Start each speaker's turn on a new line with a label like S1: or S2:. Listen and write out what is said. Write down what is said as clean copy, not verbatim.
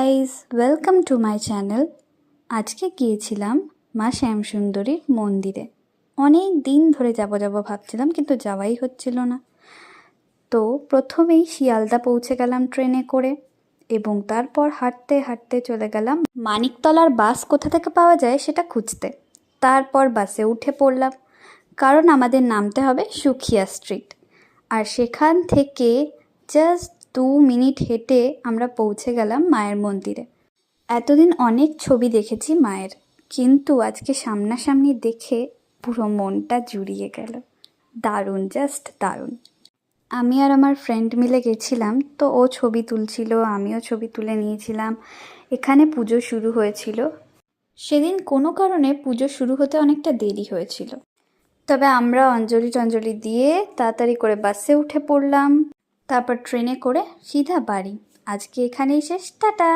S1: Guys welcome to my channel. আজকে গিয়েছিলাম মা শ্যামসুন্দরীর মন্দিরে। অনেক দিন ধরে যাব ভাবছিলাম, কিন্তু যাওয়াই হচ্ছিল না। তো প্রথমেই শিয়ালদা পৌঁছে গেলাম ট্রেনে করে, এবং তারপর হাঁটতে হাঁটতে চলে গেলাম মানিকতলার বাস কোথা থেকে পাওয়া যায় সেটা খুঁজতে। তারপর বাসে উঠে পড়লাম, কারণ আমাদের নামতে হবে সুখিয়া স্ট্রিট। আর সেখান থেকে জাস্ট 2 মিনিট হেঁটে আমরা পৌঁছে গেলাম মায়ের মন্দিরে। এতদিন অনেক ছবি দেখেছি মায়ের, কিন্তু আজকে সামনাসামনি দেখে পুরো মনটা জুড়িয়ে গেল। দারুণ, জাস্ট দারুণ। আমি আর আমার ফ্রেন্ড মিলে গেছিলাম, তো ও ছবি তুলছিল, আমিও ছবি তুলে নিয়েছিলাম। এখানে পুজো শুরু হয়েছিল। সেদিন কোনো কারণে পুজো শুরু হতে অনেকটা দেরি হয়েছিল, তবে আমরা অঞ্জলি টঞ্জলি দিয়ে তাড়াতাড়ি করে বাসে উঠে পড়লাম। তারপর ট্রেনে করে সিধা বাড়ি। আজকে এখানেই শেষ, টাটা।